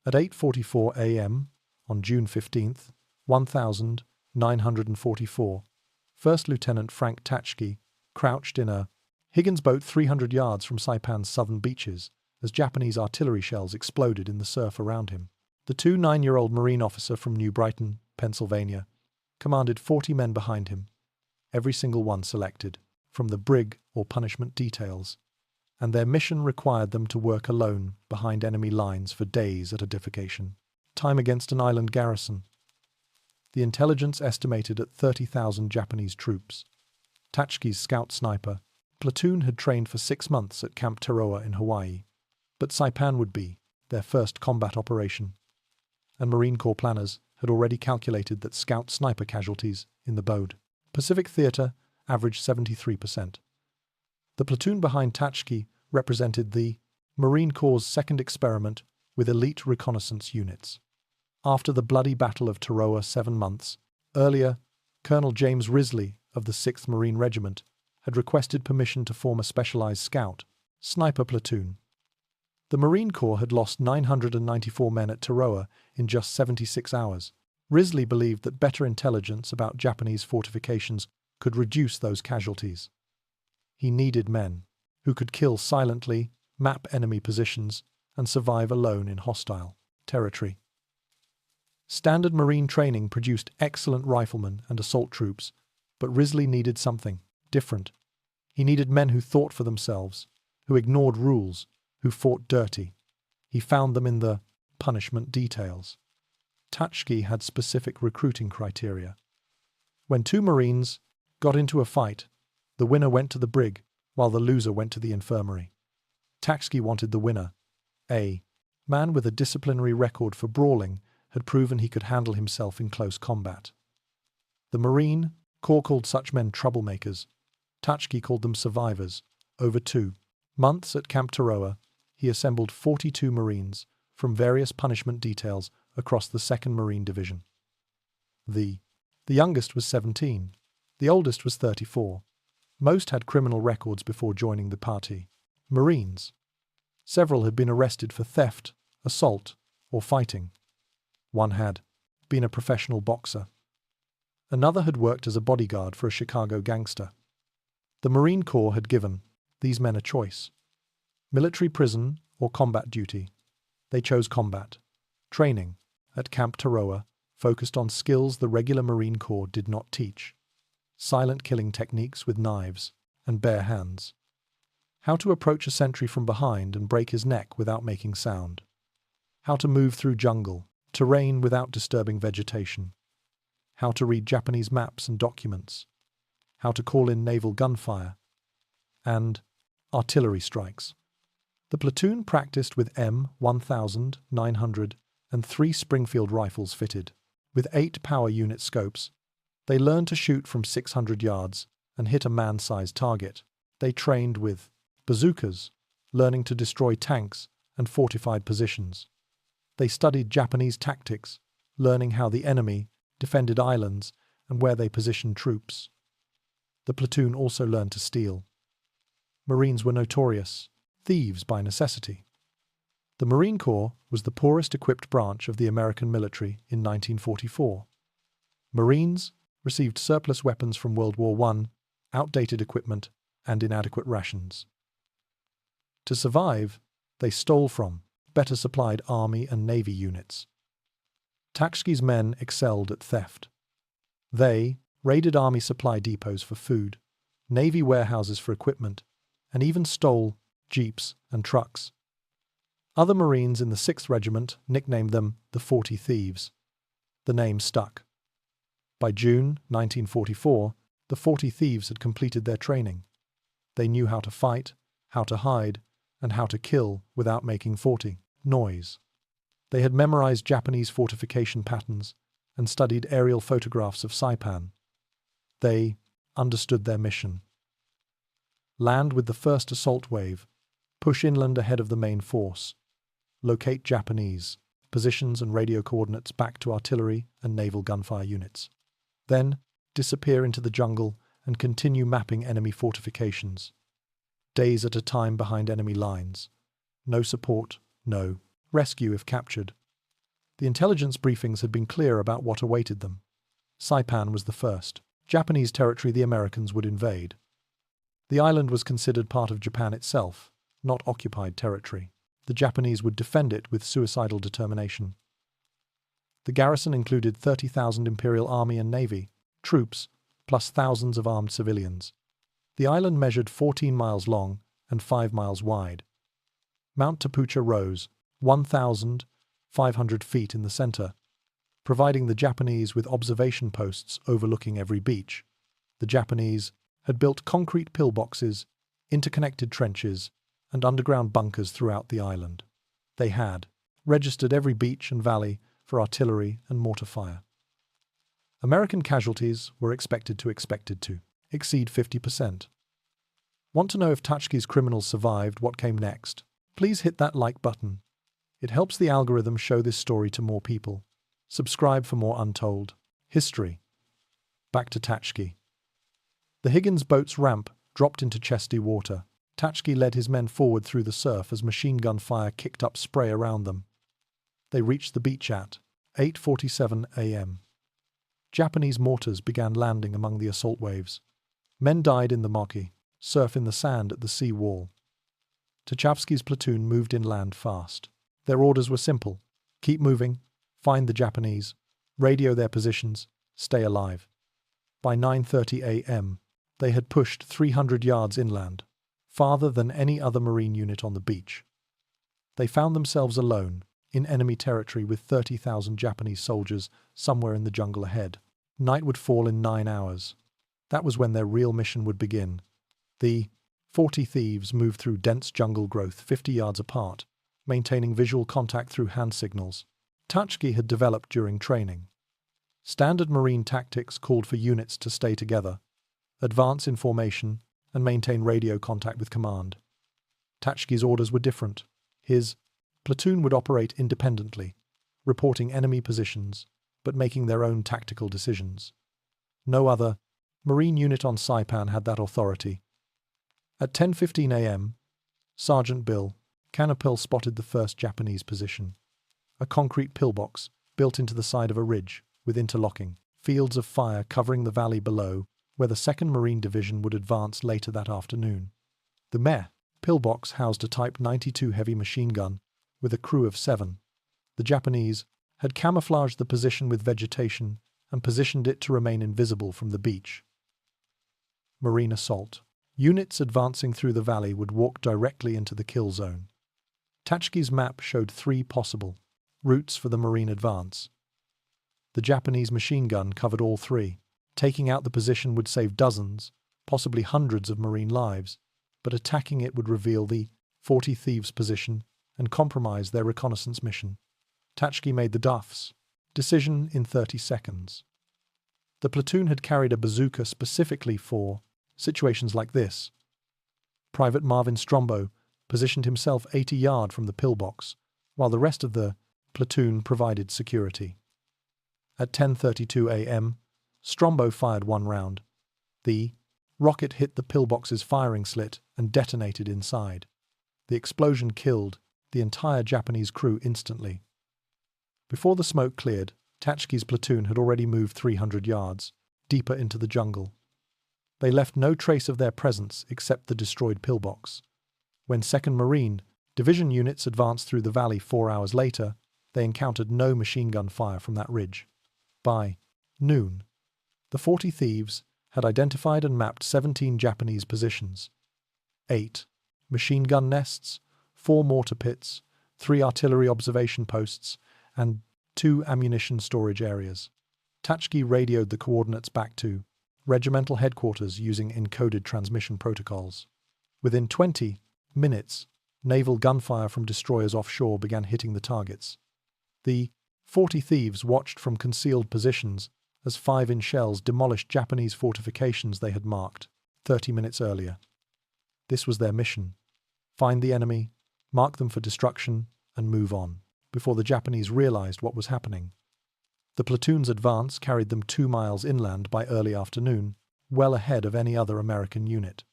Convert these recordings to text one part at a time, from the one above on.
At 8:44 a.m. on June 15th, 1944, First Lieutenant Frank Tachovsky crouched in a Higgins boat 300 yards from Saipan's southern beaches as Japanese artillery shells exploded in the surf around him. The 9-year-old Marine officer from New Brighton, Pennsylvania, commanded 40 men behind him, every single one selected from the brig or punishment details, and their mission required them to work alone behind enemy lines for days at a defecation. Time against an island garrison. The intelligence estimated at 30,000 Japanese troops. Tachovsky's scout sniper platoon had trained for 6 months at Camp Tarawa in Hawaii, but Saipan would be their first combat operation, and Marine Corps planners had already calculated that scout sniper casualties in the Bode Pacific Theater averaged 73%. The platoon behind Tachovsky represented the Marine Corps' second experiment with elite reconnaissance units. After the bloody Battle of Tarawa 7 months earlier, Colonel James Risley of the 6th Marine Regiment had requested permission to form a specialized scout sniper platoon. The Marine Corps had lost 994 men at Tarawa in just 76 hours. Risley believed that better intelligence about Japanese fortifications could reduce those casualties. He needed men who could kill silently, map enemy positions, and survive alone in hostile territory. Standard Marine training produced excellent riflemen and assault troops, but Risley needed something different. He needed men who thought for themselves, who ignored rules, who fought dirty. He found them in the punishment details. Tachovsky had specific recruiting criteria. When 2 Marines got into a fight, the winner went to the brig, while the loser went to the infirmary. Tachovsky wanted the winner. A man with a disciplinary record for brawling had proven he could handle himself in close combat. The Marine Corps called such men troublemakers. Tachovsky called them survivors. Over 2 months at Camp Tarawa, he assembled 42 Marines from various punishment details across the 2nd Marine Division. The youngest was 17. The oldest was 34. Most had criminal records before joining the party. Marines. Several had been arrested for theft, assault, or fighting. One had been a professional boxer. Another had worked as a bodyguard for a Chicago gangster. The Marine Corps had given these men a choice: military prison or combat duty. They chose combat. Training at Camp Tarawa focused on skills the regular Marine Corps did not teach: silent killing techniques with knives and bare hands, how to approach a sentry from behind and break his neck without making sound, how to move through jungle terrain without disturbing vegetation, how to read Japanese maps and documents, how to call in naval gunfire, and artillery strikes. The platoon practiced with M1900 and 3 Springfield rifles fitted with 8 power unit scopes. They learned to shoot from 600 yards and hit a man-sized target. They trained with bazookas, learning to destroy tanks and fortified positions. They studied Japanese tactics, learning how the enemy defended islands and where they positioned troops. The platoon also learned to steal. Marines were notorious thieves by necessity. The Marine Corps was the poorest equipped branch of the American military in 1944. Marines received surplus weapons from World War I, outdated equipment, and inadequate rations. To survive, they stole from better supplied Army and Navy units. Tachovsky's men excelled at theft. They raided Army supply depots for food, Navy warehouses for equipment, and even stole jeeps and trucks. Other Marines in the 6th Regiment nicknamed them the 40 Thieves. The name stuck. By June 1944, the 40 Thieves had completed their training. They knew how to fight, how to hide, and how to kill without making 40 noise. They had memorized Japanese fortification patterns and studied aerial photographs of Saipan. They understood their mission. Land with the first assault wave, push inland ahead of the main force, locate Japanese positions and radio coordinates back to artillery and naval gunfire units. Then disappear into the jungle and continue mapping enemy fortifications. Days at a time behind enemy lines. No support, no rescue if captured. The intelligence briefings had been clear about what awaited them. Saipan was the first Japanese territory the Americans would invade. The island was considered part of Japan itself, not occupied territory. The Japanese would defend it with suicidal determination. The garrison included 30,000 Imperial Army and Navy troops, plus thousands of armed civilians. The island measured 14 miles long and 5 miles wide. Mount Tapucha rose 1,500 feet in the center, providing the Japanese with observation posts overlooking every beach. The Japanese had built concrete pillboxes, interconnected trenches, and underground bunkers throughout the island. They had registered every beach and valley for artillery and mortar fire. American casualties were expected to exceed 50%. Want to know if Tachovsky's criminals survived what came next? Please hit that like button. It helps the algorithm show this story to more people. Subscribe for more untold history. Back to Tachovsky. The Higgins boat's ramp dropped into chesty water. Tachovsky led his men forward through the surf as machine gun fire kicked up spray around them. They reached the beach at 8:47 a.m. Japanese mortars began landing among the assault waves. Men died in the maki, surf in the sand at the sea wall. Tachovsky's platoon moved inland fast. Their orders were simple: keep moving, find the Japanese, radio their positions, stay alive. By 9:30 a.m., they had pushed 300 yards inland, farther than any other Marine unit on the beach. They found themselves alone, in enemy territory with 30,000 Japanese soldiers somewhere in the jungle ahead. Night would fall in 9 hours. That was when their real mission would begin. The 40 thieves moved through dense jungle growth 50 yards apart, maintaining visual contact through hand signals. Tachovsky had developed during training. Standard Marine tactics called for units to stay together, advance in formation, and maintain radio contact with command. Tachovsky's orders were different. His platoon would operate independently, reporting enemy positions, but making their own tactical decisions. No other Marine unit on Saipan had that authority. At 10:15 a.m., Sergeant Bill Canapil spotted the first Japanese position. A concrete pillbox built into the side of a ridge, with interlocking fields of fire covering the valley below, where the 2nd Marine Division would advance later that afternoon. The pillbox housed a Type 92 heavy machine gun with a crew of 7. The Japanese had camouflaged the position with vegetation and positioned it to remain invisible from the beach. Marine assault. Units advancing through the valley would walk directly into the kill zone. Tachovsky's map showed 3 possible routes for the Marine advance. The Japanese machine gun covered all 3. Taking out the position would save dozens, possibly hundreds of Marine lives, but attacking it would reveal the 40 thieves' position and compromise their reconnaissance mission. Tachovsky made the Duff's decision in 30 seconds. The platoon had carried a bazooka specifically for situations like this. Private Marvin Strombo positioned himself 80 yards from the pillbox, while the rest of the platoon provided security. At 10:32 a.m., Strombo fired 1 round. The rocket hit the pillbox's firing slit and detonated inside. The explosion killed the entire Japanese crew instantly. Before the smoke cleared, Tachovsky's platoon had already moved 300 yards, deeper into the jungle. They left no trace of their presence except the destroyed pillbox. When 2nd Marine Division units advanced through the valley 4 hours later, they encountered no machine gun fire from that ridge. By noon, the 40 thieves had identified and mapped 17 Japanese positions: 8 machine gun nests, 4 mortar pits, 3 artillery observation posts, and 2 ammunition storage areas. Tachovsky radioed the coordinates back to regimental headquarters using encoded transmission protocols. Within 20 minutes, naval gunfire from destroyers offshore began hitting the targets. The 40 thieves watched from concealed positions as 5-inch shells demolished Japanese fortifications they had marked 30 minutes earlier. This was their mission: find the enemy, mark them for destruction, and move on, before the Japanese realized what was happening. The platoon's advance carried them 2 miles inland by early afternoon, well ahead of any other American unit.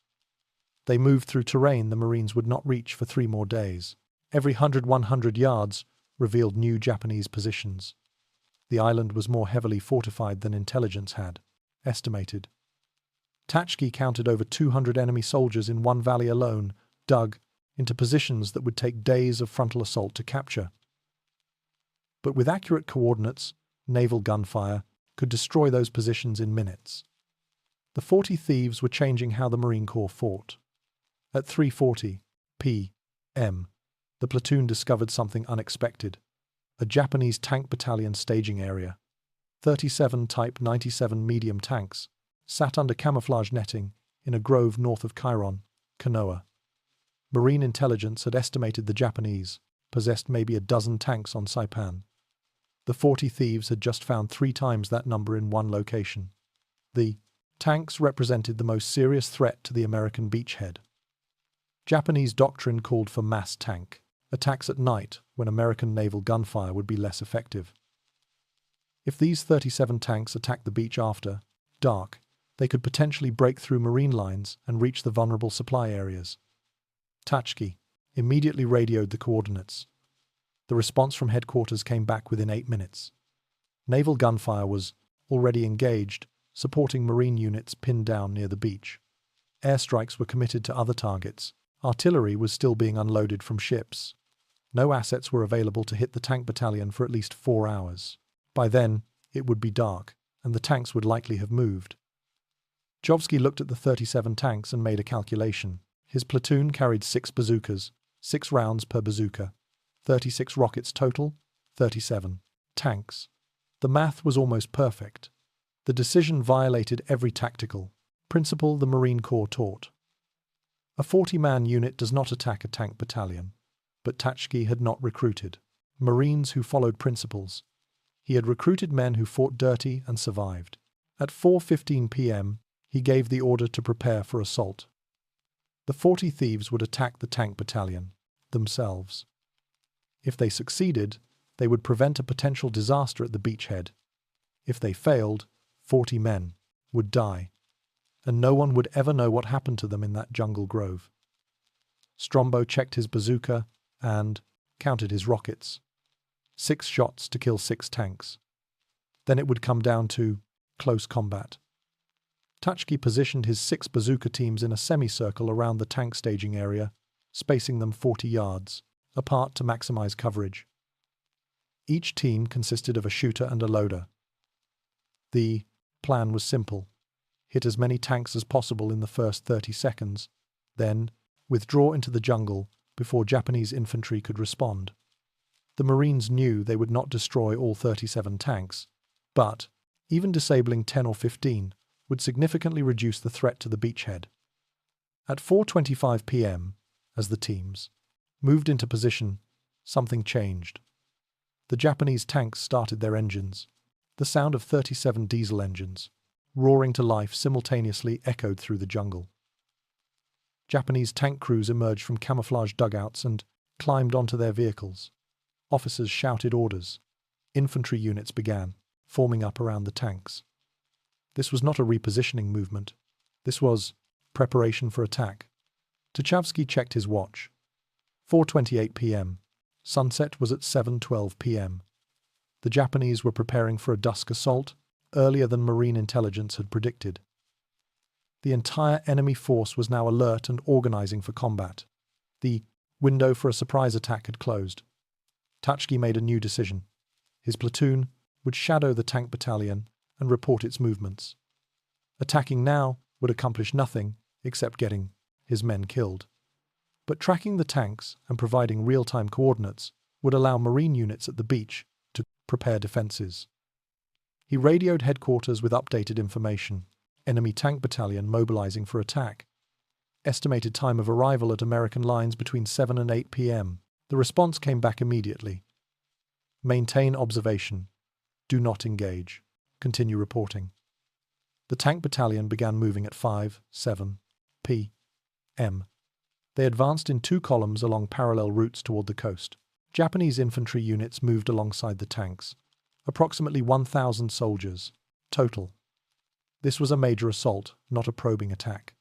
They moved through terrain the Marines would not reach for 3 more days. Every 100 yards, revealed new Japanese positions. The island was more heavily fortified than intelligence had estimated. Tachovsky counted over 200 enemy soldiers in one valley alone, dug into positions that would take days of frontal assault to capture. But with accurate coordinates, naval gunfire could destroy those positions in minutes. The 40 thieves were changing how the Marine Corps fought. At 3:40 p.m., the platoon discovered something unexpected: a Japanese tank battalion staging area. 37 Type 97 medium tanks sat under camouflage netting in a grove north of Chiron, Kanoa. Marine intelligence had estimated the Japanese possessed maybe a dozen tanks on Saipan. The 40 thieves had just found 3 times that number in one location. The tanks represented the most serious threat to the American beachhead. Japanese doctrine called for mass tank attacks at night when American naval gunfire would be less effective. If these 37 tanks attacked the beach after dark, they could potentially break through marine lines and reach the vulnerable supply areas. Tachovsky immediately radioed the coordinates. The response from headquarters came back within 8 minutes. Naval gunfire was already engaged, supporting Marine units pinned down near the beach. Airstrikes were committed to other targets. Artillery was still being unloaded from ships. No assets were available to hit the tank battalion for at least 4 hours. By then, it would be dark, and the tanks would likely have moved. Tachovsky looked at the 37 tanks and made a calculation. His platoon carried 6 bazookas, 6 rounds per bazooka. 36 rockets total, 37 tanks. The math was almost perfect. The decision violated every tactical principle the Marine Corps taught. A 40-man unit does not attack a tank battalion, but Tachovsky had not recruited Marines who followed principles. He had recruited men who fought dirty and survived. At 4:15 p.m., he gave the order to prepare for assault. The 40 thieves would attack the tank battalion themselves. If they succeeded, they would prevent a potential disaster at the beachhead. If they failed, 40 men would die, and no one would ever know what happened to them in that jungle grove. Strombo checked his bazooka and counted his rockets. 6 shots to kill 6 tanks. Then it would come down to close combat. Tachovsky positioned his 6 bazooka teams in a semicircle around the tank staging area, spacing them 40 yards apart to maximize coverage. Each team consisted of a shooter and a loader. The plan was simple: hit as many tanks as possible in the first 30 seconds, then withdraw into the jungle before Japanese infantry could respond. The Marines knew they would not destroy all 37 tanks, but even disabling 10 or 15 would significantly reduce the threat to the beachhead. At 4:25 p.m., as the teams moved into position, something changed. The Japanese tanks started their engines. The sound of 37 diesel engines, roaring to life, simultaneously echoed through the jungle. Japanese tank crews emerged from camouflage dugouts and climbed onto their vehicles. Officers shouted orders. Infantry units began forming up around the tanks. This was not a repositioning movement. This was preparation for attack. Tachovsky checked his watch. 4:28 p.m. Sunset was at 7:12 p.m. The Japanese were preparing for a dusk assault, earlier than Marine intelligence had predicted. The entire enemy force was now alert and organizing for combat. The window for a surprise attack had closed. Tachovsky made a new decision. His platoon would shadow the tank battalion and report its movements. Attacking now would accomplish nothing except getting his men killed. But tracking the tanks and providing real-time coordinates would allow Marine units at the beach to prepare defenses. He radioed headquarters with updated information. Enemy tank battalion mobilizing for attack. Estimated time of arrival at American lines between 7 and 8 p.m. The response came back immediately. Maintain observation. Do not engage. Continue reporting. The tank battalion began moving at 5:07 p.m. They advanced in 2 columns along parallel routes toward the coast. Japanese infantry units moved alongside the tanks. Approximately 1,000 soldiers total. This was a major assault, not a probing attack.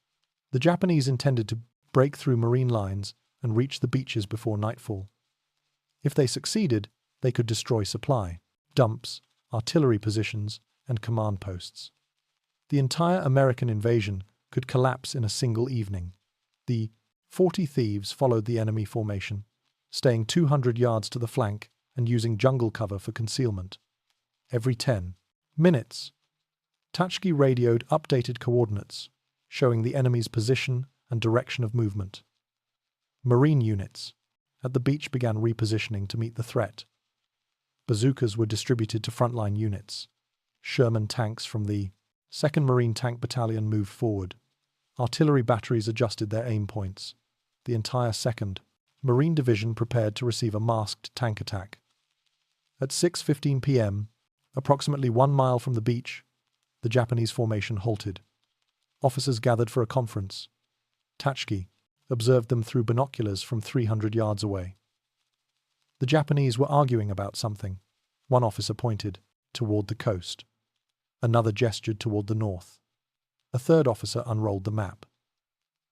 The Japanese intended to break through Marine lines and reach the beaches before nightfall. If they succeeded, They could destroy supply, dumps, artillery positions, and command posts. The entire American invasion could collapse in a single evening. The 40 thieves followed the enemy formation, staying 200 yards to the flank and using jungle cover for concealment. Every 10 minutes, Tachovsky radioed updated coordinates, showing the enemy's position and direction of movement. Marine units at the beach began repositioning to meet the threat. Bazookas were distributed to frontline units. Sherman tanks from the 2nd Marine Tank Battalion moved forward. Artillery batteries adjusted their aim points. The entire 2nd Marine Division prepared to receive a masked tank attack. At 6:15 p.m., approximately 1 mile from the beach, the Japanese formation halted. Officers gathered for a conference. Tachovsky observed them through binoculars from 300 yards away. The Japanese were arguing about something. One officer pointed toward the coast. Another gestured toward the north. A third officer unrolled the map.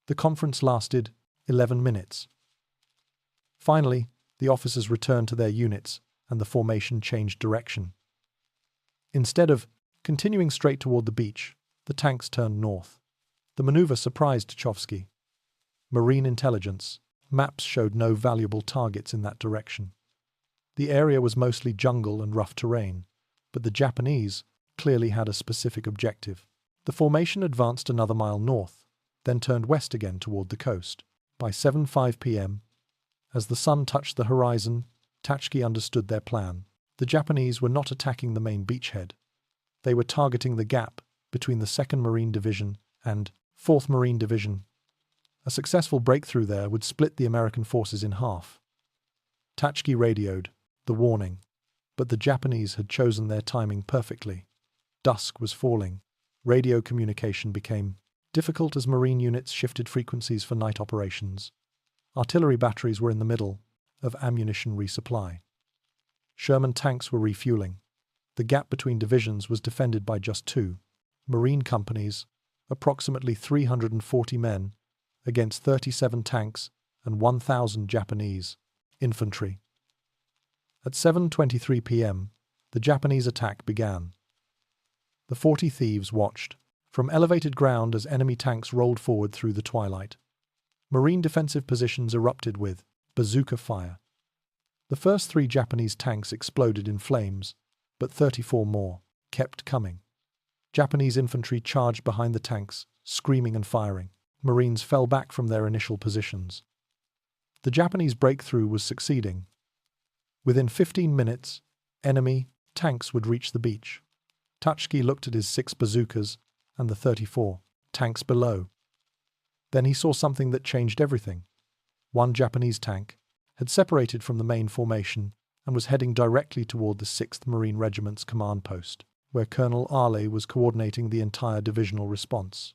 The conference lasted 11 minutes. Finally, the officers returned to their units and the formation changed direction. Instead of continuing straight toward the beach, the tanks turned north. The maneuver surprised Tachovsky. Marine intelligence maps showed no valuable targets in that direction. The area was mostly jungle and rough terrain, but the Japanese clearly had a specific objective. The formation advanced another mile north, then turned west again toward the coast. By 7:05 p.m., as the sun touched the horizon, Tachovsky understood their plan. The Japanese were not attacking the main beachhead. They were targeting the gap between the 2nd Marine Division and 4th Marine Division. A successful breakthrough there would split the American forces in half. Tachovsky radioed the warning, but the Japanese had chosen their timing perfectly. Dusk was falling. Radio communication became difficult as Marine units shifted frequencies for night operations. Artillery batteries were in the middle of ammunition resupply. Sherman tanks were refueling. The gap between divisions was defended by just 2 Marine companies, approximately 340 men, against 37 tanks and 1,000 Japanese infantry. At 7:23 p.m., the Japanese attack began. The 40 thieves watched from elevated ground as enemy tanks rolled forward through the twilight. Marine defensive positions erupted with bazooka fire. The first 3 Japanese tanks exploded in flames, but 34 more kept coming. Japanese infantry charged behind the tanks, screaming and firing. Marines fell back from their initial positions. The Japanese breakthrough was succeeding. Within 15 minutes, enemy tanks would reach the beach. Tachovsky looked at his 6 bazookas and the 34 tanks below. Then he saw something that changed everything. One Japanese tank had separated from the main formation and was heading directly toward the 6th Marine Regiment's command post, where Colonel Arley was coordinating the entire divisional response.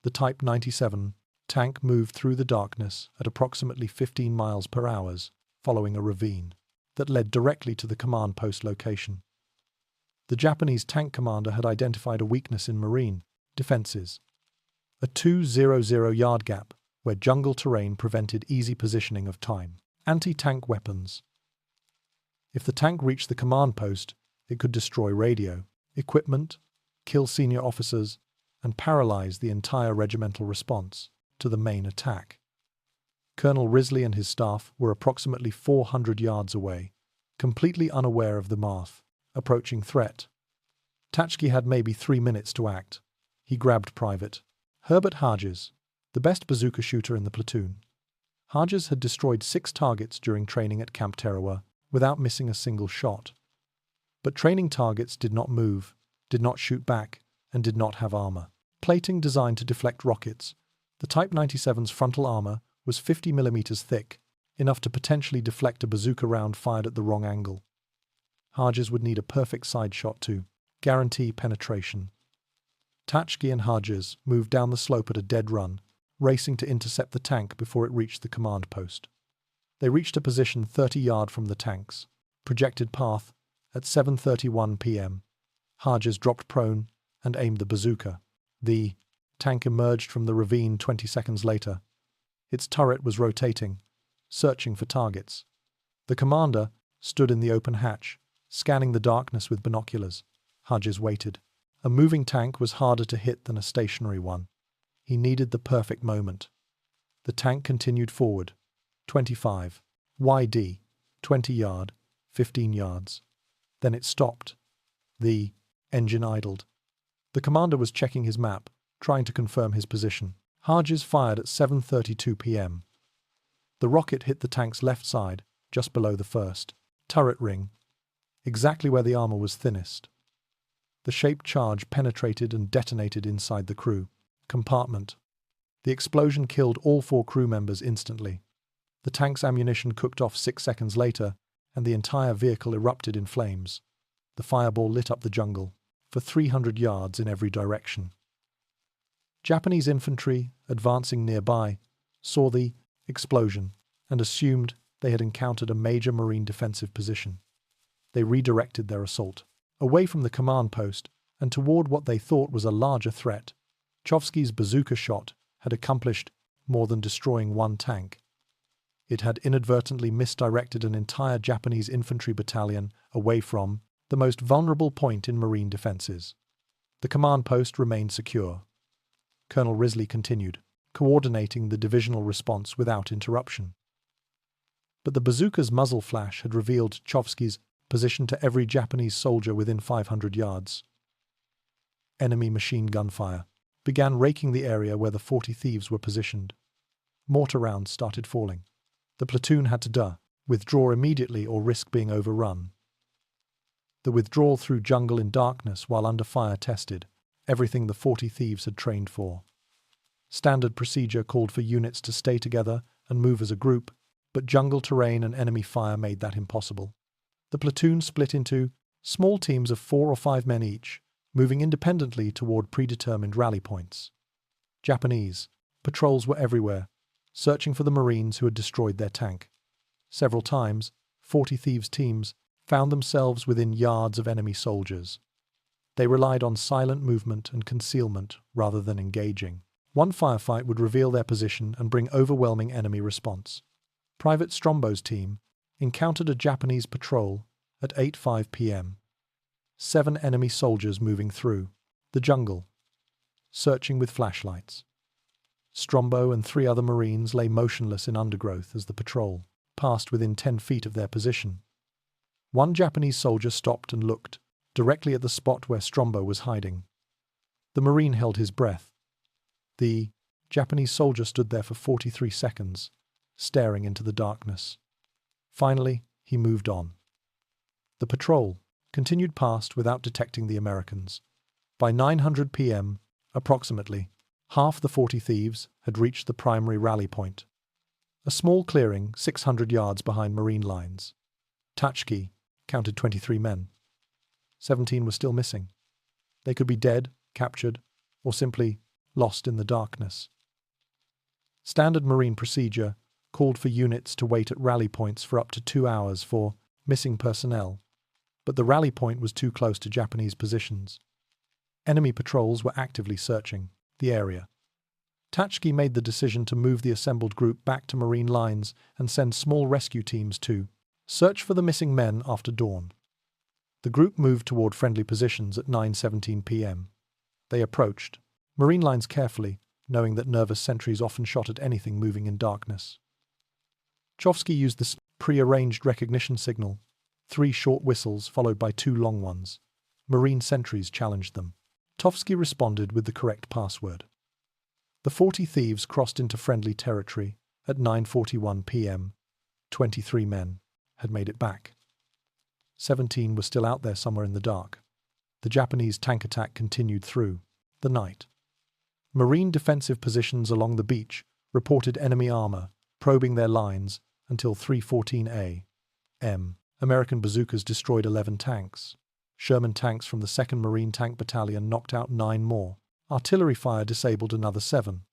The Type 97 tank moved through the darkness at approximately 15 miles per hour, following a ravine that led directly to the command post location. The Japanese tank commander had identified a weakness in Marine defenses, a 200-yard gap where jungle terrain prevented easy positioning of time. Anti-tank weapons. If the tank reached the command post, it could destroy radio, equipment, kill senior officers, and paralyze the entire regimental response to the main attack. Colonel Risley and his staff were approximately 400 yards away, completely unaware of the approaching threat. Tachovsky had maybe 3 minutes to act. He grabbed Private Herbert Hodges, the best bazooka shooter in the platoon. Hodges had destroyed 6 targets during training at Camp Tarawa without missing a single shot. But training targets did not move, did not shoot back, and did not have armor. Plating designed to deflect rockets, the Type 97's frontal armor was 50 millimeters thick, enough to potentially deflect a bazooka round fired at the wrong angle. Hodges would need a perfect side shot to guarantee penetration. Tachovsky and Hodges moved down the slope at a dead run, racing to intercept the tank before it reached the command post. They reached a position 30 yards from the tank's projected path at 7:31 p.m. Hodges dropped prone and aimed the bazooka. The tank emerged from the ravine 20 seconds later. Its turret was rotating, searching for targets. The commander stood in the open hatch, scanning the darkness with binoculars. Hodges waited. A moving tank was harder to hit than a stationary one. He needed the perfect moment. The tank continued forward. 25. YD. 20 yard. 15 yards. Then it stopped. The engine idled. The commander was checking his map, trying to confirm his position. Hodges fired at 7:32 p.m. The rocket hit the tank's left side, just below the first turret ring, exactly where the armor was thinnest. The shaped charge penetrated and detonated inside the crew compartment. The explosion killed all 4 crew members instantly. The tank's ammunition cooked off 6 seconds later, and the entire vehicle erupted in flames. The fireball lit up the jungle for 300 yards in every direction. Japanese infantry, advancing nearby, saw the explosion and assumed they had encountered a major Marine defensive position. They redirected their assault away from the command post and toward what they thought was a larger threat. Tachovsky's bazooka shot had accomplished more than destroying one tank. It had inadvertently misdirected an entire Japanese infantry battalion away from the most vulnerable point in Marine defenses. The command post remained secure. Colonel Risley continued, coordinating the divisional response without interruption. But the bazooka's muzzle flash had revealed Tachovsky's position to every Japanese soldier within 500 yards. Enemy machine gun fire began raking the area where the 40 thieves were positioned. Mortar rounds started falling. The platoon had to withdraw immediately or risk being overrun. The withdrawal through jungle in darkness while under fire tested everything the 40 thieves had trained for. Standard procedure called for units to stay together and move as a group, but jungle terrain and enemy fire made that impossible. The platoon split into small teams of 4 or 5 men each, moving independently toward predetermined rally points. Japanese patrols were everywhere, searching for the Marines who had destroyed their tank. Several times, 40 thieves' teams found themselves within yards of enemy soldiers. They relied on silent movement and concealment rather than engaging. One firefight would reveal their position and bring overwhelming enemy response. Private Strombo's team encountered a Japanese patrol at 8:05 p.m. 7 enemy soldiers moving through the jungle, searching with flashlights. Strombo and 3 other Marines lay motionless in undergrowth as the patrol passed within 10 feet of their position. One Japanese soldier stopped and looked directly at the spot where Strombo was hiding. The Marine held his breath. The Japanese soldier stood there for 43 seconds, staring into the darkness. Finally, he moved on. The patrol continued past without detecting the Americans. By 9:00 p.m., approximately, half the 40 thieves had reached the primary rally point, a small clearing 600 yards behind Marine lines. Tachovsky counted 23 men. 17 were still missing. They could be dead, captured, or simply lost in the darkness. Standard Marine procedure called for units to wait at rally points for up to 2 hours for missing personnel, but the rally point was too close to Japanese positions. Enemy patrols were actively searching the area. Tachovsky made the decision to move the assembled group back to Marine lines and send small rescue teams to search for the missing men after dawn. The group moved toward friendly positions at 9:17 p.m. They approached Marine lines carefully, knowing that nervous sentries often shot at anything moving in darkness. Tachovsky used this pre-arranged recognition signal, 3 short whistles followed by 2 long ones. Marine sentries challenged them. Tachovsky responded with the correct password. The 40 thieves crossed into friendly territory at 9:41 p.m. 23 men had made it back. 17 were still out there somewhere in the dark. The Japanese tank attack continued through the night. Marine defensive positions along the beach reported enemy armor probing their lines until 3:14 a.m. American bazookas destroyed 11 tanks. Sherman tanks from the 2nd Marine Tank Battalion knocked out 9 more. Artillery fire disabled another 7.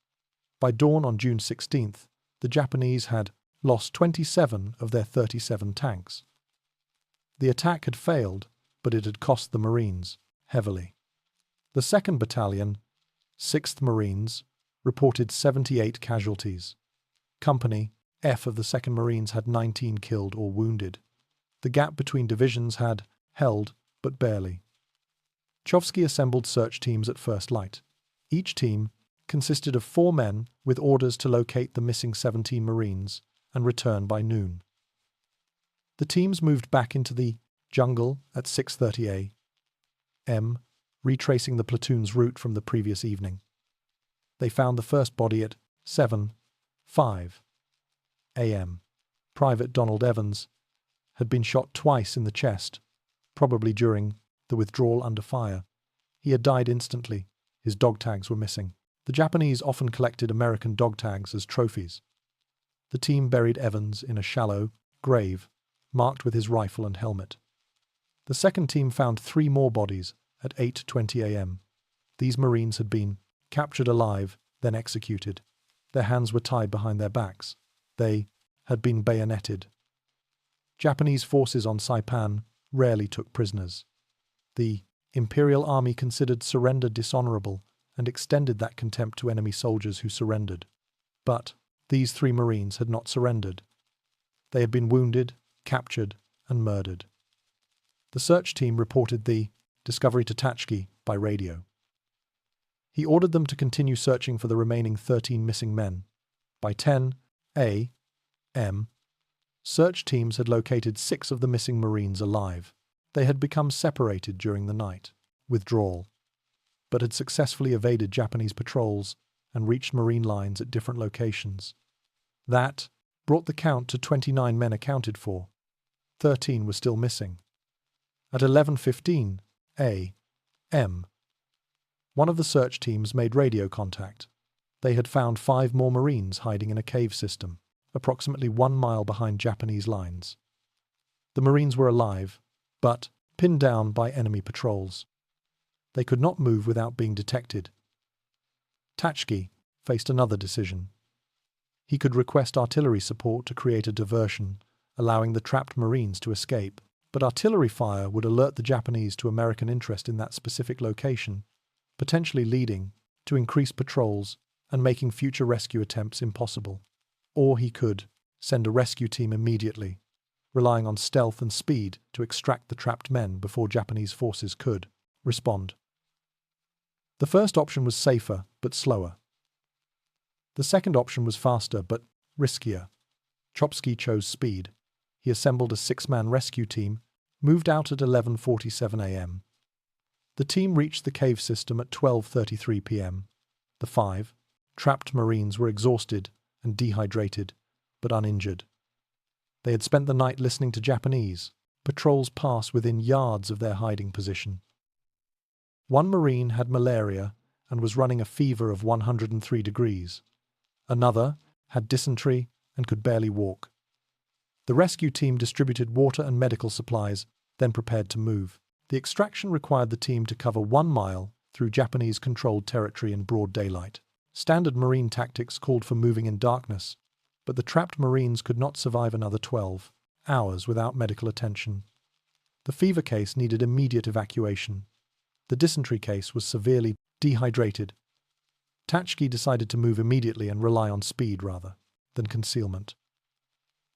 By dawn on June 16th, the Japanese had lost 27 of their 37 tanks. The attack had failed, but it had cost the Marines heavily. The 2nd Battalion, 6th Marines, reported 78 casualties. Company F of the 2nd Marines had 19 killed or wounded. The gap between divisions had held, but barely. Tachovsky assembled search teams at first light. Each team consisted of 4 men with orders to locate the missing 17 Marines and return by noon. The teams moved back into the jungle at 6:30 a.m., retracing the platoon's route from the previous evening. They found the first body at 7:05 a.m. Private Donald Evans had been shot twice in the chest, probably during the withdrawal under fire. He had died instantly. His dog tags were missing. The Japanese often collected American dog tags as trophies. The team buried Evans in a shallow grave, marked with his rifle and helmet. The second team found 3 more bodies at 8:20 a.m. These Marines had been captured alive, then executed. Their hands were tied behind their backs. They had been bayoneted. Japanese forces on Saipan rarely took prisoners. The Imperial Army considered surrender dishonorable and extended that contempt to enemy soldiers who surrendered. But these 3 Marines had not surrendered. They had been wounded, captured, and murdered. The search team reported the discovery to Tachovsky by radio. He ordered them to continue searching for the remaining 13 missing men. By 10 a.m., search teams had located 6 of the missing Marines alive. They had become separated during the night withdrawal, but had successfully evaded Japanese patrols and reached Marine lines at different locations. That brought the count to 29 men accounted for. 13 were still missing. At 11:15 a.m., one of the search teams made radio contact. They had found 5 more Marines hiding in a cave system, approximately 1 mile behind Japanese lines. The Marines were alive, but pinned down by enemy patrols. They could not move without being detected. Tachovsky faced another decision. He could request artillery support to create a diversion, allowing the trapped Marines to escape, but artillery fire would alert the Japanese to American interest in that specific location, potentially leading to increased patrols and making future rescue attempts impossible. Or he could send a rescue team immediately, relying on stealth and speed to extract the trapped men before Japanese forces could respond. The first option was safer but slower. The second option was faster but riskier. Tachovsky chose speed. He assembled a 6-man rescue team, moved out at 11:47 a.m. The team reached the cave system at 12:33 p.m. The 5 trapped Marines were exhausted and dehydrated, but uninjured. They had spent the night listening to Japanese patrols pass within yards of their hiding position. 1 Marine had malaria and was running a fever of 103 degrees. Another had dysentery and could barely walk. The rescue team distributed water and medical supplies, then prepared to move. The extraction required the team to cover 1 mile through Japanese-controlled territory in broad daylight. Standard Marine tactics called for moving in darkness, but the trapped Marines could not survive another 12 hours without medical attention. The fever case needed immediate evacuation. The dysentery case was severely dehydrated. Tachovsky decided to move immediately and rely on speed rather than concealment.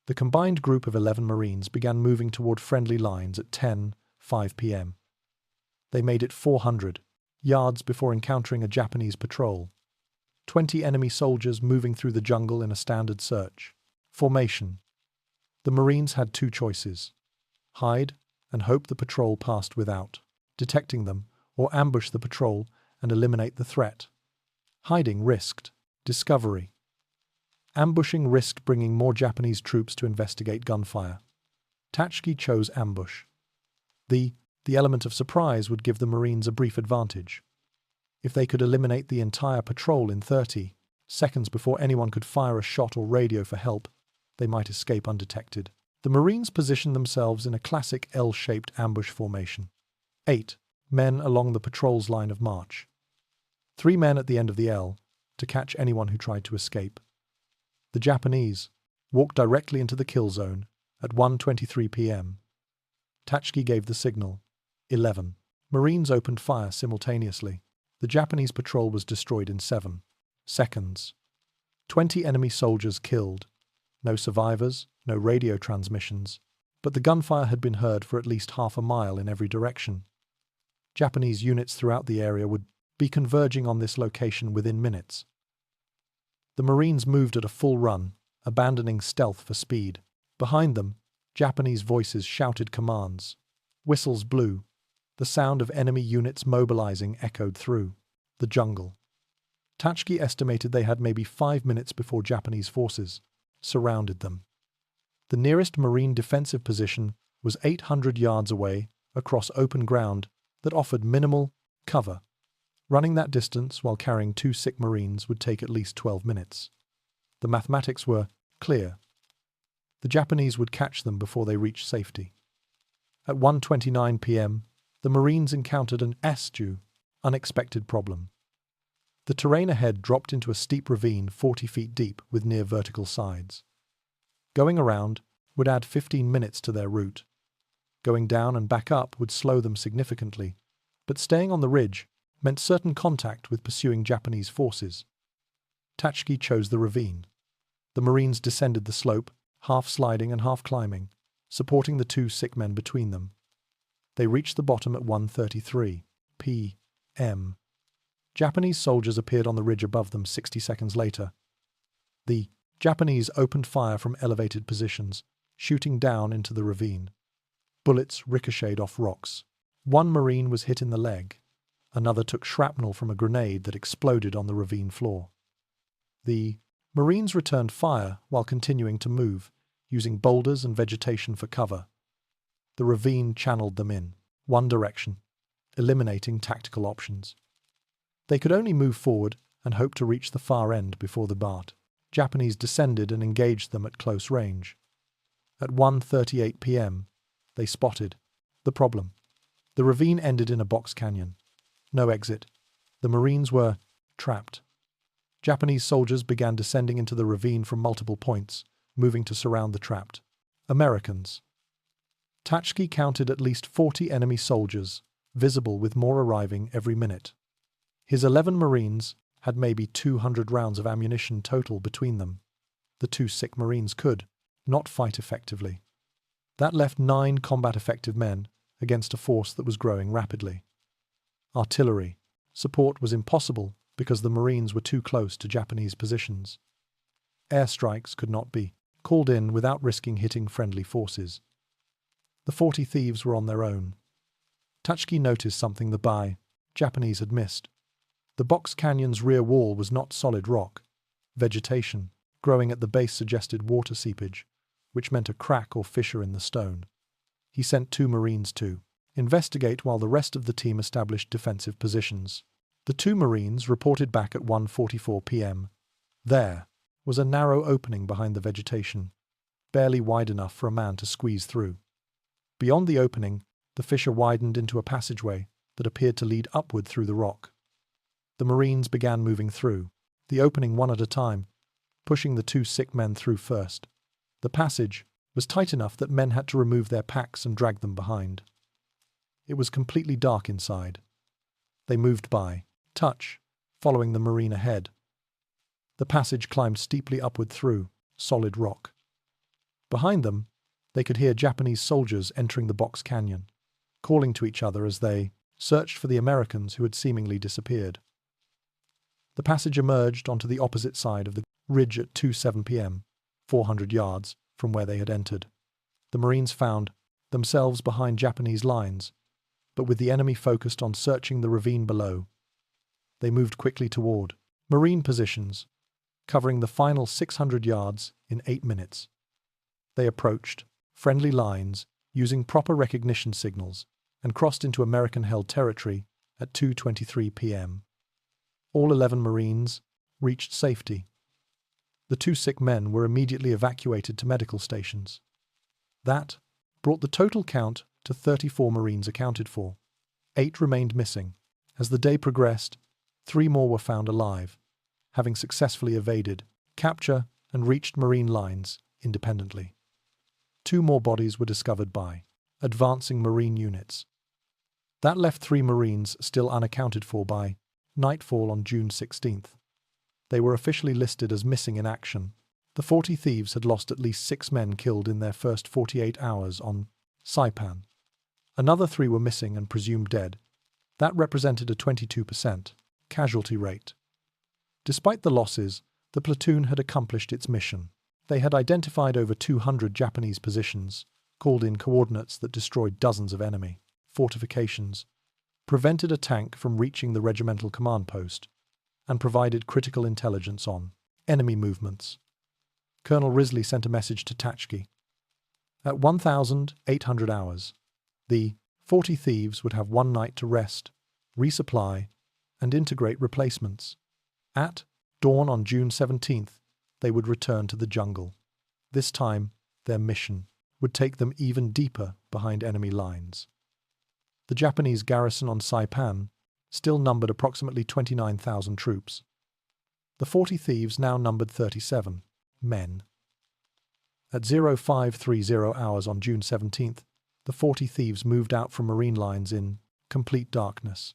The combined group of 11 Marines began moving toward friendly lines at 10:05 p.m. They made it 400 yards before encountering a Japanese patrol. 20 enemy soldiers moving through the jungle in a standard search formation. The Marines had 2 choices: hide and hope the patrol passed without detecting them, or ambush the patrol and eliminate the threat. Hiding risked discovery. Ambushing risked bringing more Japanese troops to investigate gunfire. Tachovsky chose ambush. The element of surprise would give the Marines a brief advantage. If they could eliminate the entire patrol in 30 seconds before anyone could fire a shot or radio for help, they might escape undetected. The Marines positioned themselves in a classic L-shaped ambush formation. 8 men along the patrol's line of march. 3 men at the end of the L to catch anyone who tried to escape. The Japanese walked directly into the kill zone at 1:23 p.m. Tachovsky gave the signal. 11 Marines opened fire simultaneously. The Japanese patrol was destroyed in 7 seconds. 20 enemy soldiers killed. No survivors, no radio transmissions. but the gunfire had been heard for at least half a mile in every direction. Japanese units throughout the area would be converging on this location within minutes. The Marines moved at a full run, abandoning stealth for speed. Behind them, Japanese voices shouted commands. Whistles blew. The sound of enemy units mobilizing echoed through the jungle. Tachovsky estimated they had maybe 5 minutes before Japanese forces surrounded them. The nearest Marine defensive position was 800 yards away across open ground that offered minimal cover. Running that distance while carrying 2 sick Marines would take at least 12 minutes. The mathematics were clear. The Japanese would catch them before they reached safety. At 1:29 p.m., the Marines encountered an unexpected problem. The terrain ahead dropped into a steep ravine 40 feet deep with near vertical sides. Going around would add 15 minutes to their route. Going down and back up would slow them significantly, but staying on the ridge meant certain contact with pursuing Japanese forces. Tachovsky chose the ravine. The Marines descended the slope, half sliding and half climbing, supporting the 2 sick men between them. They reached the bottom at 1:33 p.m. Japanese soldiers appeared on the ridge above them 60 seconds later. The Japanese opened fire from elevated positions, shooting down into the ravine. Bullets ricocheted off rocks. 1 Marine was hit in the leg. Another took shrapnel from a grenade that exploded on the ravine floor. The Marines returned fire while continuing to move, using boulders and vegetation for cover. The ravine channeled them in one direction, eliminating tactical options. They could only move forward and hope to reach the far end before the Japanese descended and engaged them at close range. At 1:38 p.m., they spotted the problem. The ravine ended in a box canyon. No exit. The Marines were trapped. Japanese soldiers began descending into the ravine from multiple points, moving to surround the trapped Americans. Tachovsky counted at least 40 enemy soldiers, visible with more arriving every minute. His 11 Marines had maybe 200 rounds of ammunition total between them. The 2 sick Marines could not fight effectively. That left 9 combat-effective men against a force that was growing rapidly. Artillery support was impossible because the Marines were too close to Japanese positions. Airstrikes could not be called in without risking hitting friendly forces. The 40 thieves were on their own. Tachovsky noticed something the Japanese had missed. The box canyon's rear wall was not solid rock. Vegetation growing at the base suggested water seepage, which meant a crack or fissure in the stone. He sent 2 Marines to investigate while the rest of the team established defensive positions. The 2 Marines reported back at 1:44 p.m. There was a narrow opening behind the vegetation, barely wide enough for a man to squeeze through. Beyond the opening, the fissure widened into a passageway that appeared to lead upward through the rock. The Marines began moving through the opening one at a time, pushing the 2 sick men through first. The passage was tight enough that men had to remove their packs and drag them behind. It was completely dark inside. They moved by touch, following the Marine ahead. The passage climbed steeply upward through solid rock. Behind them, they could hear Japanese soldiers entering the box canyon, calling to each other as they searched for the Americans who had seemingly disappeared. The passage emerged onto the opposite side of the ridge at 2:07 p.m., 400 yards from where they had entered. The Marines found themselves behind Japanese lines, but with the enemy focused on searching the ravine below. They moved quickly toward Marine positions, covering the final 600 yards in 8 minutes. They approached friendly lines using proper recognition signals and crossed into American-held territory at 2:23 p.m. All 11 Marines reached safety. The 2 sick men were immediately evacuated to medical stations. That brought the total count to 34 Marines accounted for. 8 remained missing. As the day progressed, 3 more were found alive, having successfully evaded capture and reached Marine lines independently. 2 more bodies were discovered by advancing Marine units. That left 3 Marines still unaccounted for by nightfall on June 16th. They were officially listed as missing in action, The 40 thieves had lost at least 6 men killed in their first 48 hours on Saipan. Another 3 were missing and presumed dead. That represented a 22% casualty rate. Despite the losses, the platoon had accomplished its mission. They had identified over 200 Japanese positions, called in coordinates that destroyed dozens of enemy fortifications, prevented a tank from reaching the regimental command post, and provided critical intelligence on enemy movements. Colonel Risley sent a message to Tachovsky. At 1,800 hours, the 40 thieves would have 1 night to rest, resupply, and integrate replacements. At dawn on June 17th, they would return to the jungle. This time, their mission would take them even deeper behind enemy lines. The Japanese garrison on Saipan still numbered approximately 29,000 troops. The 40 thieves now numbered 37 men. At 0530 hours on June 17th, the 40 thieves moved out from marine lines in complete darkness.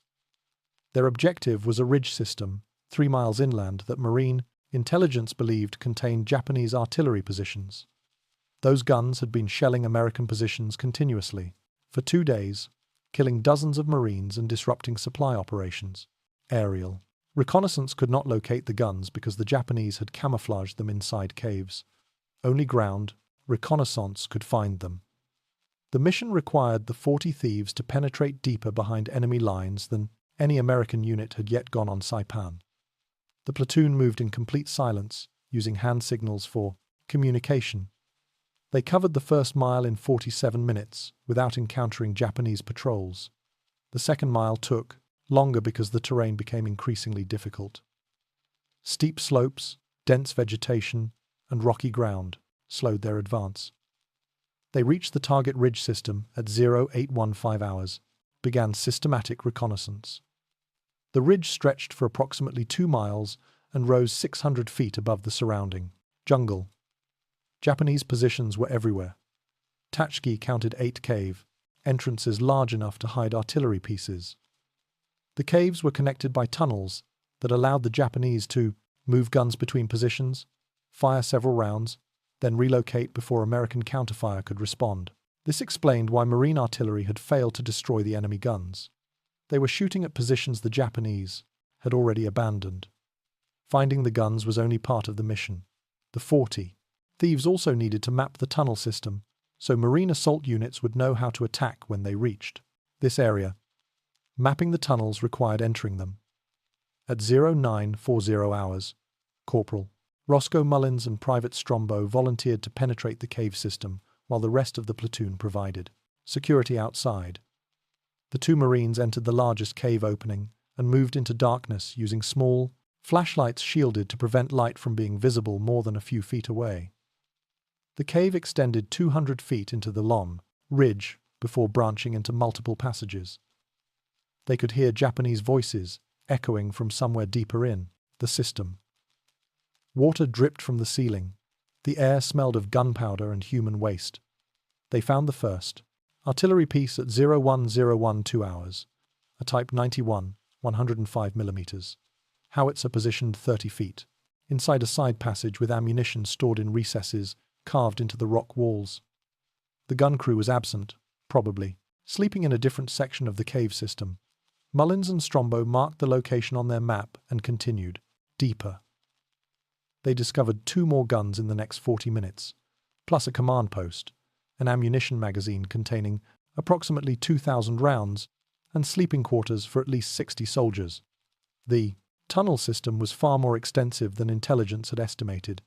Their objective was a ridge system 3 miles inland that marine intelligence believed contained Japanese artillery positions. Those guns had been shelling American positions continuously for 2 days, killing dozens of Marines and disrupting supply operations. Aerial reconnaissance could not locate the guns because the Japanese had camouflaged them inside caves. Only ground reconnaissance could find them. The mission required the 40 thieves to penetrate deeper behind enemy lines than any American unit had yet gone on Saipan. The platoon moved in complete silence, using hand signals for communication. They covered the first mile in 47 minutes without encountering Japanese patrols. The second mile took longer because the terrain became increasingly difficult. Steep slopes, dense vegetation, and rocky ground slowed their advance. They reached the target ridge system at 0815 hours, began systematic reconnaissance. The ridge stretched for approximately 2 miles and rose 600 feet above the surrounding jungle. Japanese positions were everywhere. Tachovsky counted 8 cave entrances large enough to hide artillery pieces. The caves were connected by tunnels that allowed the Japanese to move guns between positions, fire several rounds, then relocate before American counterfire could respond. This explained why Marine artillery had failed to destroy the enemy guns. They were shooting at positions the Japanese had already abandoned. Finding the guns was only part of the mission. The 40 thieves also needed to map the tunnel system so Marine assault units would know how to attack when they reached this area. Mapping the tunnels required entering them. At 0940 hours, Corporal Roscoe Mullins and Private Strombo volunteered to penetrate the cave system while the rest of the platoon provided security outside. The 2 Marines entered the largest cave opening and moved into darkness using small flashlights shielded to prevent light from being visible more than a few feet away. The cave extended 200 feet into the long ridge before branching into multiple passages. They could hear Japanese voices echoing from somewhere deeper in the system. Water dripped from the ceiling. The air smelled of gunpowder and human waste. They found the first artillery piece at 01012 hours, a Type 91, 105 mm. Howitzer positioned 30 feet, inside a side passage with ammunition stored in recesses carved into the rock walls. The gun crew was absent, probably sleeping in a different section of the cave system. Mullins and Strombo marked the location on their map and continued deeper. They discovered 2 more guns in the next 40 minutes, plus a command post, an ammunition magazine containing approximately 2,000 rounds, and sleeping quarters for at least 60 soldiers. The tunnel system was far more extensive than intelligence had estimated.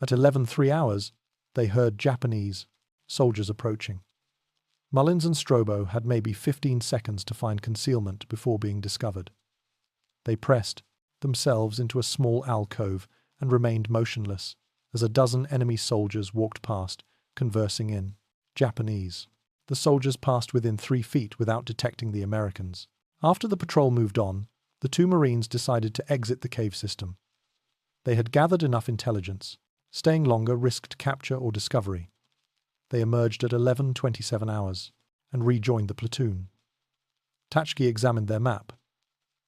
At 11:03 hours, they heard Japanese soldiers approaching. Mullins and Strombo had maybe 15 seconds to find concealment before being discovered. They pressed themselves into a small alcove and remained motionless as a dozen enemy soldiers walked past, conversing in Japanese. The soldiers passed within 3 feet without detecting the Americans. After the patrol moved on, the 2 Marines decided to exit the cave system. They had gathered enough intelligence. Staying longer risked capture or discovery. They emerged at 11:27 hours and rejoined the platoon. Tachovsky examined their map.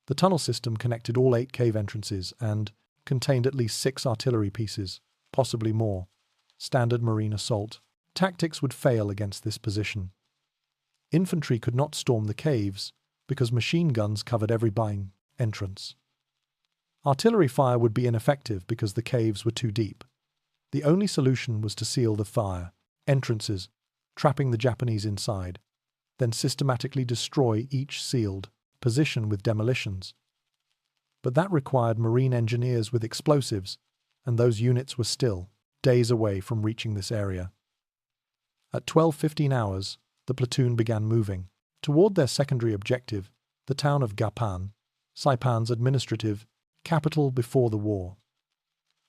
The tunnel system connected all 8 cave entrances and contained at least 6 artillery pieces, possibly more. Standard Marine assault tactics would fail against this position. Infantry could not storm the caves because machine guns covered every baying entrance. Artillery fire would be ineffective because the caves were too deep. The only solution was to seal the fire entrances, trapping the Japanese inside, then systematically destroy each sealed position with demolitions. But that required Marine engineers with explosives, and those units were still days away from reaching this area. At 12:15 hours, the platoon began moving toward their secondary objective, the town of Gapan, Saipan's administrative capital before the war.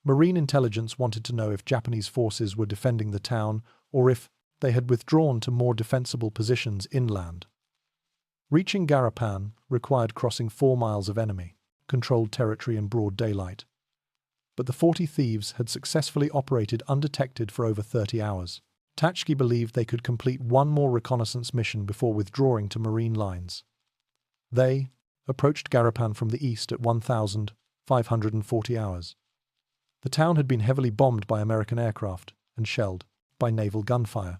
Marine intelligence wanted to know if Japanese forces were defending the town or if they had withdrawn to more defensible positions inland. Reaching Garapan required crossing 4 miles of enemy-controlled territory in broad daylight. But the 40 thieves had successfully operated undetected for over 30 hours. Tachovsky believed they could complete one more reconnaissance mission before withdrawing to Marine lines. They approached Garapan from the east at 1,540 hours. The town had been heavily bombed by American aircraft and shelled by naval gunfire.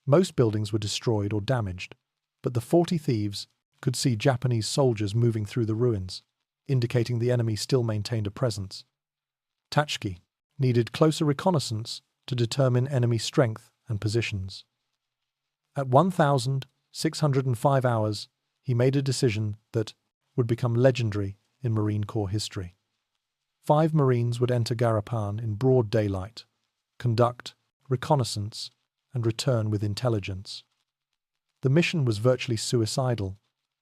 Most buildings were destroyed or damaged, but the 40 thieves could see Japanese soldiers moving through the ruins, indicating the enemy still maintained a presence. Tachovsky needed closer reconnaissance to determine enemy strength and positions. At 1,605 hours, he made a decision that would become legendary in Marine Corps history. 5 Marines would enter Garapan in broad daylight, conduct reconnaissance, and return with intelligence. The mission was virtually suicidal,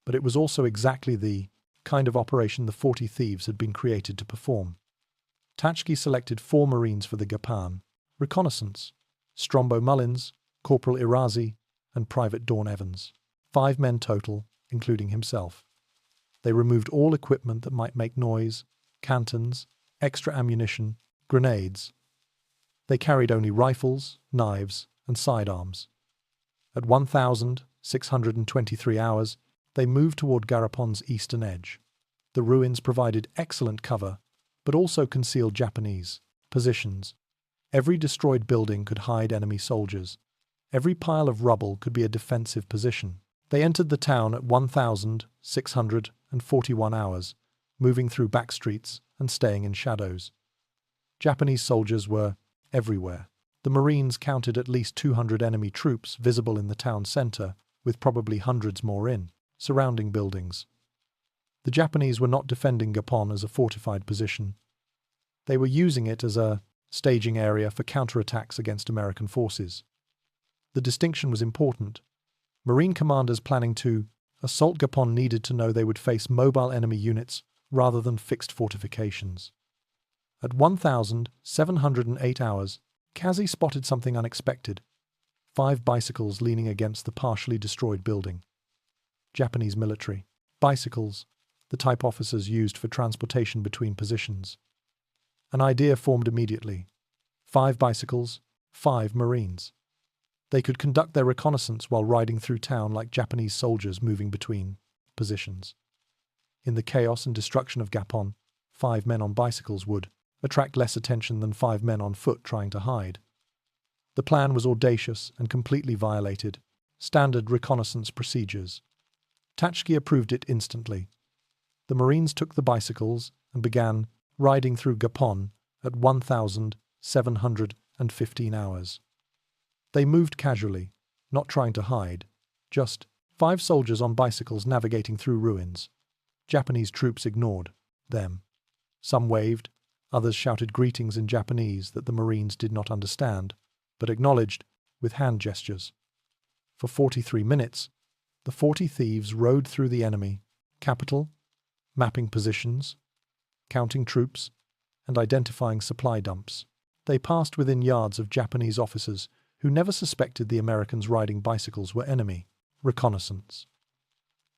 but it was also exactly the kind of operation the 40 thieves had been created to perform. Tachovsky selected 4 Marines for the Gapan reconnaissance: Strombo Mullins, Corporal Irazi, and Private Dawn Evans. 5 men total, including himself. They removed all equipment that might make noise, cantons, extra ammunition, grenades. They carried only rifles, knives, and sidearms. At 1,623 hours, they moved toward Garapan's eastern edge. The ruins provided excellent cover, but also concealed Japanese positions. Every destroyed building could hide enemy soldiers. Every pile of rubble could be a defensive position. They entered the town at 1,641 hours, moving through back streets and staying in shadows. Japanese soldiers were everywhere. The Marines counted at least 200 enemy troops visible in the town center, with probably hundreds more in surrounding buildings. The Japanese were not defending Gapon as a fortified position. They were using it as a staging area for counterattacks against American forces. The distinction was important. Marine commanders planning to assault Gapon needed to know they would face mobile enemy units rather than fixed fortifications. At 1,708 hours, Kazi spotted something unexpected: 5 bicycles leaning against the partially destroyed building. Japanese military bicycles, the type officers used for transportation between positions. An idea formed immediately. 5 bicycles, 5 Marines. They could conduct their reconnaissance while riding through town like Japanese soldiers moving between positions. In the chaos and destruction of Gapon, 5 men on bicycles would attract less attention than 5 men on foot trying to hide. The plan was audacious and completely violated standard reconnaissance procedures. Tachovsky approved it instantly. The Marines took the bicycles and began riding through Gapon at 1,715 hours. They moved casually, not trying to hide, just 5 soldiers on bicycles navigating through ruins. Japanese troops ignored them. Some waved, others shouted greetings in Japanese that the Marines did not understand, but acknowledged with hand gestures. For 43 minutes, the 40 thieves rode through the enemy capital, mapping positions, counting troops, and identifying supply dumps. They passed within yards of Japanese officers who never suspected the Americans riding bicycles were enemy reconnaissance.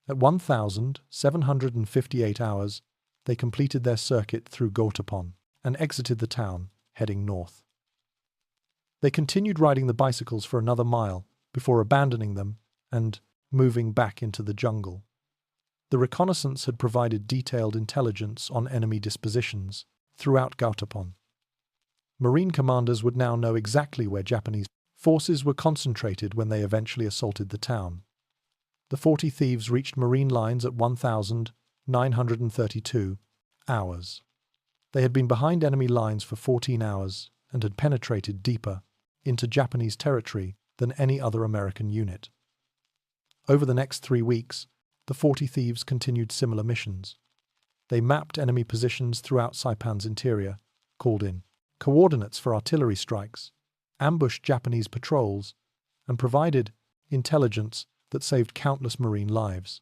At 1,758 hours, they completed their circuit through Gautapon and exited the town, heading north. They continued riding the bicycles for another mile before abandoning them and moving back into the jungle. The reconnaissance had provided detailed intelligence on enemy dispositions throughout Gautapon. Marine commanders would now know exactly where Japanese forces were concentrated when they eventually assaulted the town. The 40 thieves reached Marine lines at 1,932 hours. They had been behind enemy lines for 14 hours and had penetrated deeper into Japanese territory than any other American unit. Over the next 3 weeks, the 40 thieves continued similar missions. They mapped enemy positions throughout Saipan's interior, called in coordinates for artillery strikes, ambushed Japanese patrols, and provided intelligence that saved countless Marine lives.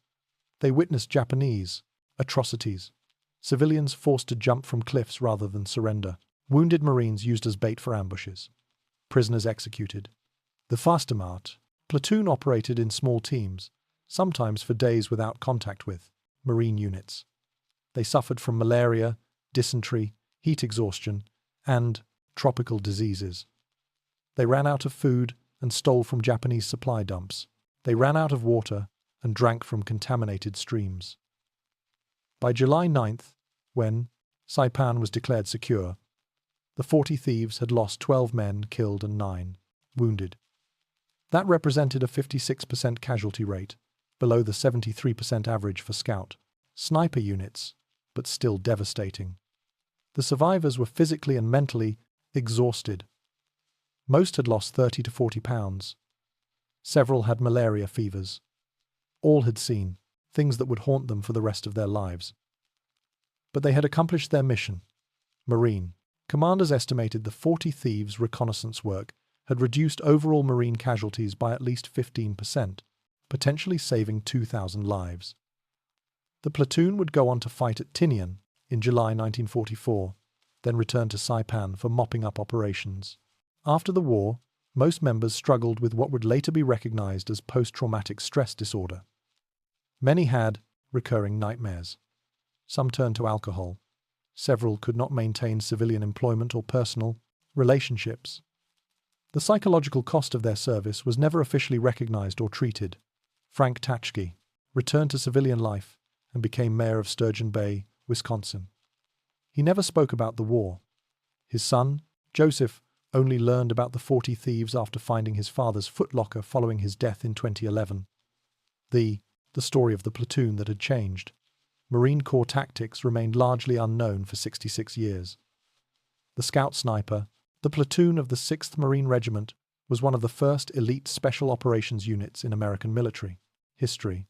They witnessed Japanese atrocities, civilians forced to jump from cliffs rather than surrender, wounded Marines used as bait for ambushes, prisoners executed. The Fastermacht platoon operated in small teams, sometimes for days without contact with Marine units. They suffered from malaria, dysentery, heat exhaustion, and tropical diseases. They ran out of food and stole from Japanese supply dumps. They ran out of water and drank from contaminated streams. By July 9th, when Saipan was declared secure, the 40 thieves had lost 12 men killed and 9 wounded. That represented a 56% casualty rate, below the 73% average for scout sniper units, but still devastating. The survivors were physically and mentally exhausted. Most had lost 30 to 40 pounds. Several had malaria fevers. All had seen things that would haunt them for the rest of their lives. But they had accomplished their mission. Marine commanders estimated the 40 thieves' reconnaissance work had reduced overall Marine casualties by at least 15%, potentially saving 2,000 lives. The platoon would go on to fight at Tinian in July 1944, then return to Saipan for mopping up operations. After the war, most members struggled with what would later be recognized as post-traumatic stress disorder. Many had recurring nightmares. Some turned to alcohol. Several could not maintain civilian employment or personal relationships. The psychological cost of their service was never officially recognized or treated. Frank Tachovsky returned to civilian life and became mayor of Sturgeon Bay, Wisconsin. He never spoke about the war. His son, Joseph, only learned about the 40 thieves after finding his father's footlocker following his death in 2011. The story of the platoon that had changed. Marine Corps tactics remained largely unknown for 66 years. The Scout Sniper, the platoon of the 6th Marine Regiment, was one of the first elite special operations units in American military history.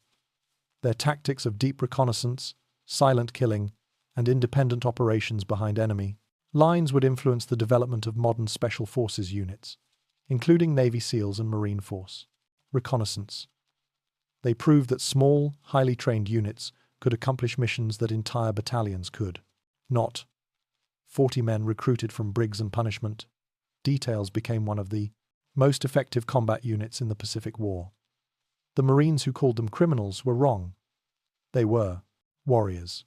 Their tactics of deep reconnaissance, silent killing, and independent operations behind enemy lines would influence the development of modern special forces units, including Navy SEALs and Marine Force reconnaissance. They proved that small, highly trained units could accomplish missions that entire battalions could not. 40 men recruited from brigs and punishment. Details became one of the most effective combat units in the Pacific War. The Marines who called them criminals were wrong. They were warriors.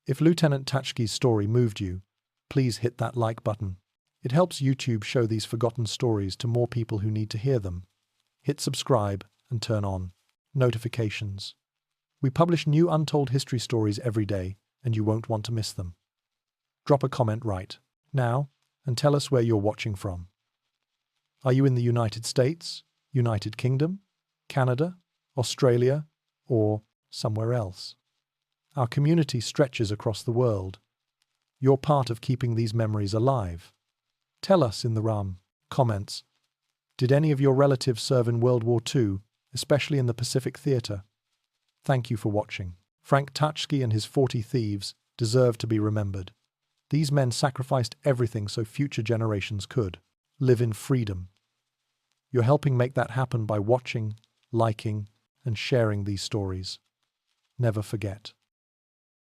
If Lieutenant Tachovsky's story moved you, please hit that like button. It helps YouTube show these forgotten stories to more people who need to hear them. Hit subscribe and turn on notifications. We publish new untold history stories every day, and you won't want to miss them. Drop a comment right now and tell us where you're watching from. Are you in the United States, United Kingdom, Canada, Australia, or somewhere else? Our community stretches across the world. You're part of keeping these memories alive. Tell us in the comments. Did any of your relatives serve in World War II, especially in the Pacific Theater? Thank you for watching. Frank Tachovsky and his 40 thieves deserve to be remembered. These men sacrificed everything so future generations could live in freedom. You're helping make that happen by watching, liking, and sharing these stories. Never forget.